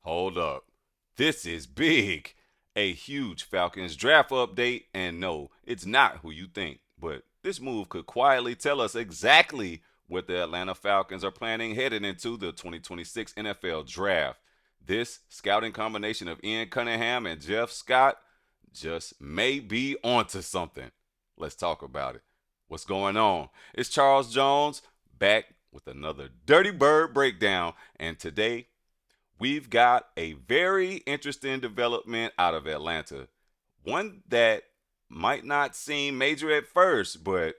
Hold up. This is big. A huge Falcons draft update, and no, it's not who you think. But this move could quietly tell us exactly what the Atlanta Falcons are planning heading into the 2026 NFL Draft. This scouting combination of Ian Cunningham and Jeff Scott just may be onto something. Let's talk about it. What's going on? It's Charles Jones back with another Dirty Bird breakdown, and today we've got a very interesting development out of Atlanta. One that might not seem major at first, but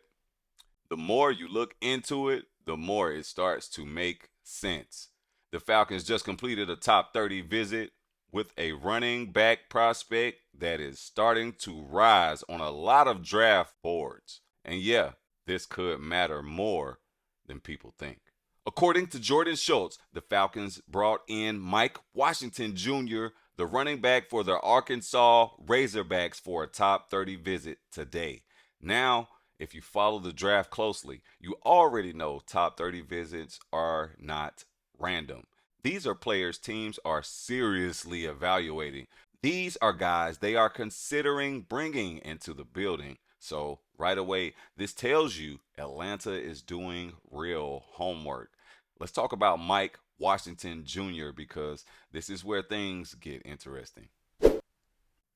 the more you look into it, the more it starts to make sense. The Falcons just completed a top 30 visit with a running back prospect that is starting to rise on a lot of draft boards. And yeah, this could matter more than people think. According to Jordan Schultz, the Falcons brought in Mike Washington Jr., the running back for the Arkansas Razorbacks, for a top 30 visit today. Now, if you follow the draft closely, you already know top 30 visits are not random. These are players teams are seriously evaluating. These are guys they are considering bringing into the building. So, right away, this tells you Atlanta is doing real homework. Let's talk about Mike Washington Jr. because this is where things get interesting.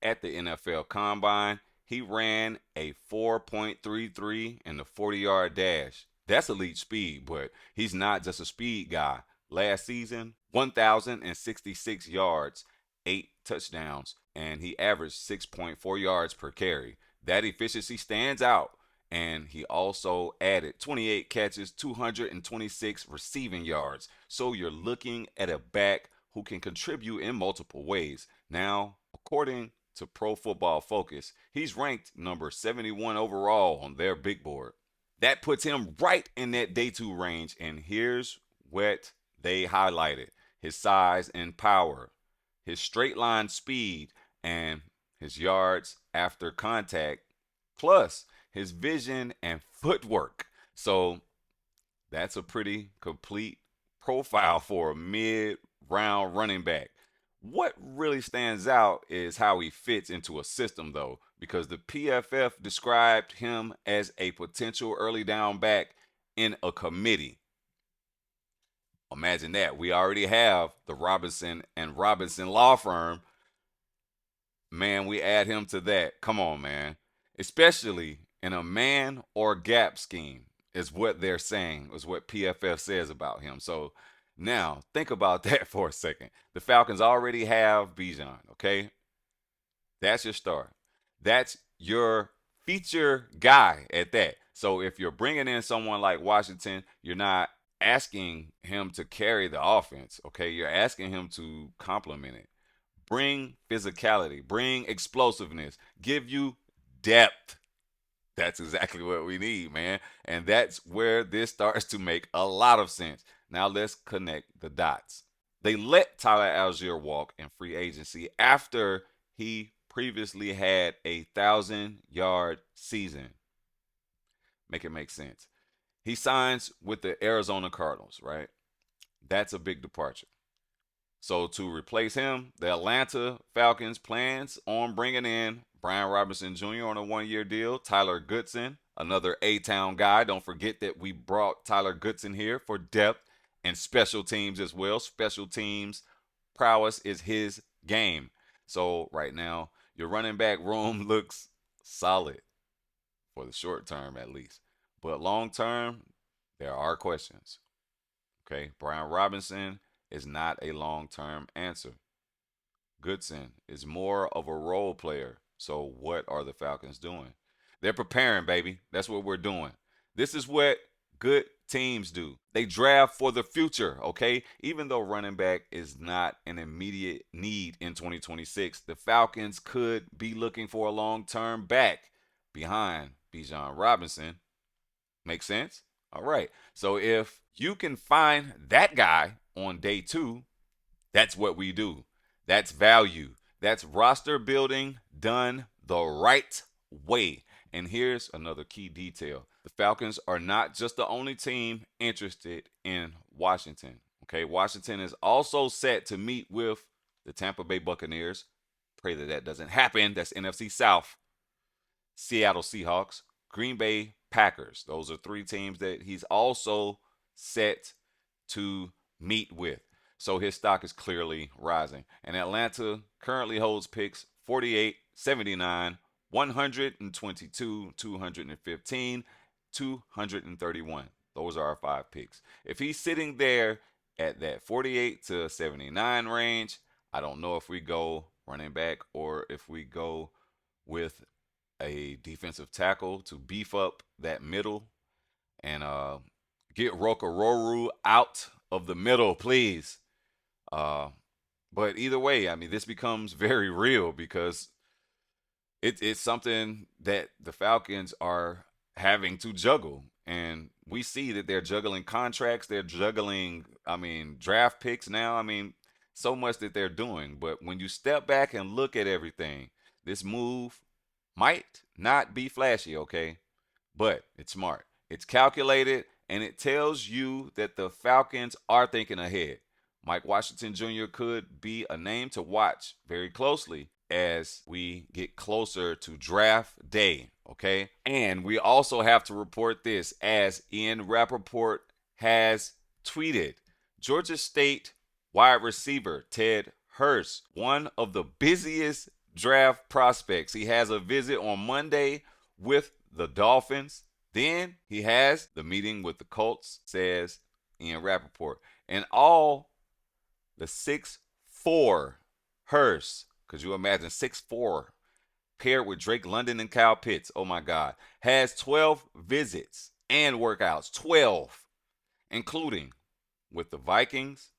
At the NFL Combine, he ran a 4.33 in the 40-yard dash. That's elite speed, but he's not just a speed guy. Last season, 1,066 yards, 8 touchdowns, and he averaged 6.4 yards per carry. That efficiency stands out, and he also added 28 catches, 226 receiving yards. So you're looking at a back who can contribute in multiple ways. Now, according to Pro Football Focus, he's ranked number 71 overall on their big board. That puts him right in that day two range, and here's what they highlighted: his size and power, his straight line speed, and his yards after contact, plus his vision and footwork. So that's a pretty complete profile for a mid round running back. What really stands out is how he fits into a system, though, because the PFF described him as a potential early down back in a committee. Imagine that. We already have the Robinson and Robinson law firm. Man, we add him to that. Come on, man. Especially in a man or gap scheme, is what they're saying, is what PFF says about him. So now think about that for a second. The Falcons already have Bijan, okay? That's your star. That's your feature guy at that. So if you're bringing in someone like Washington, you're not asking him to carry the offense, okay? You're asking him to complement it. Bring physicality, bring explosiveness, give you depth. That's exactly what we need, man. And that's where this starts to make a lot of sense. Now let's connect the dots. They let Tyler Algier walk in free agency after he previously had a 1,000-yard season. Make it make sense. He signs with the Arizona Cardinals, right? That's a big departure. So to replace him, the Atlanta Falcons plans on bringing in Brian Robinson Jr. on a one-year deal, Tyler Goodson, another A-Town guy. Don't forget that we brought Tyler Goodson here for depth and special teams as well. Special teams prowess is his game. So right now, your running back room looks solid for the short term at least. But long term, there are questions. Okay, Brian Robinson is not a long term answer. Goodson is more of a role player. So what are the Falcons doing? They're preparing, baby. That's what we're doing. This is what good teams do. They draft for the future, okay? Even though running back is not an immediate need in 2026, the Falcons could be looking for a long-term back behind Bijan Robinson. Make sense? All right. So if you can find that guy on day two, that's what we do. That's value. That's roster building done the right way. And here's another key detail: the Falcons are not just the only team interested in Washington. Okay, Washington is also set to meet with the Tampa Bay Buccaneers. Pray that that doesn't happen. That's NFC South. Seattle Seahawks, Green Bay Packers. Those are three teams that he's also set to meet with. So his stock is clearly rising. And Atlanta currently holds picks 48, 79, 122, 215, 231. Those are our five picks. If he's sitting there at that 48 to 79 range, I don't know if we go running back or if we go with a defensive tackle to beef up that middle and get Rokororu out of the middle, please. Uh, but either way, I mean, this becomes very real because it's something that the Falcons are having to juggle. And we see that they're juggling contracts, they're juggling, I mean, draft picks now. I mean, so much that they're doing. But when you step back and look at everything, this move might not be flashy, okay? But it's smart. It's calculated, and it tells you that the Falcons are thinking ahead. Mike Washington Jr. could be a name to watch very closely as we get closer to draft day, okay? And we also have to report this as Ian Rappaport has tweeted. Georgia State wide receiver Ted Hurst, one of the busiest draft prospects. He has a visit on Monday with the Dolphins. Then he has the meeting with the Colts, says Ian Rappaport. And all the 6'4" Hurst, could you imagine 6'4", paired with Drake London and Kyle Pitts, oh my God, has 12 visits and workouts, 12, including with the Vikings,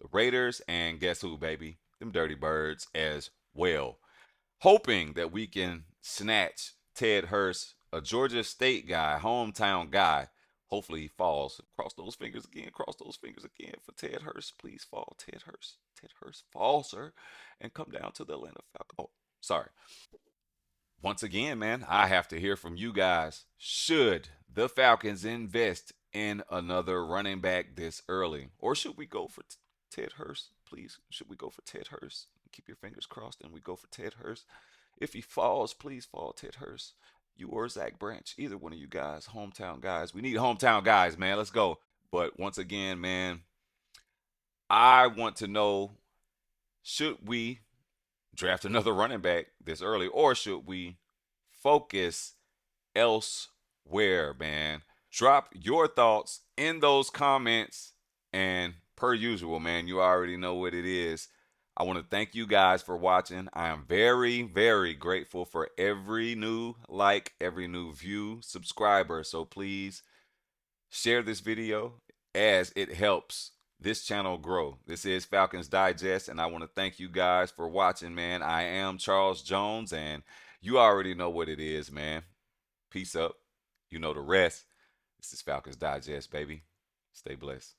the Raiders, and guess who, baby? Them Dirty Birds as well. Hoping that we can snatch Ted Hurst, a Georgia State guy, hometown guy. Hopefully he falls. Cross those fingers again. Cross those fingers again for Ted Hurst. Please fall, Ted Hurst. Ted Hurst, fall, sir, and come down to the Atlanta Falcons. Oh, sorry. Once again, man, I have to hear from you guys. Should the Falcons invest in another running back this early? Or should we go for Ted Hurst? Please, should we go for Ted Hurst? Keep your fingers crossed and we go for Ted Hurst. If he falls, please fall, Ted Hurst. You or Zach Branch, either one of you guys, hometown guys. We need hometown guys, man. Let's go. But once again, man, I want to know, should we draft another running back this early, or should we focus elsewhere, man? Drop your thoughts in those comments. And per usual, man, you already know what it is. I want to thank you guys for watching. I am very, very grateful for every new like, every new view, subscriber. So please share this video as it helps this channel grow. This is Falcons Digest, and I want to thank you guys for watching, man. I am Charles Jones, and you already know what it is, man. Peace up. You know the rest. This is Falcons Digest, baby. Stay blessed.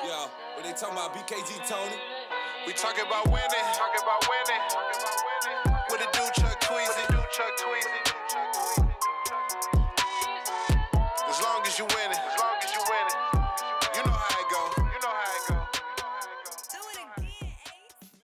Yeah, when they talking about BKG Tony, we talking about winning, talking about winning.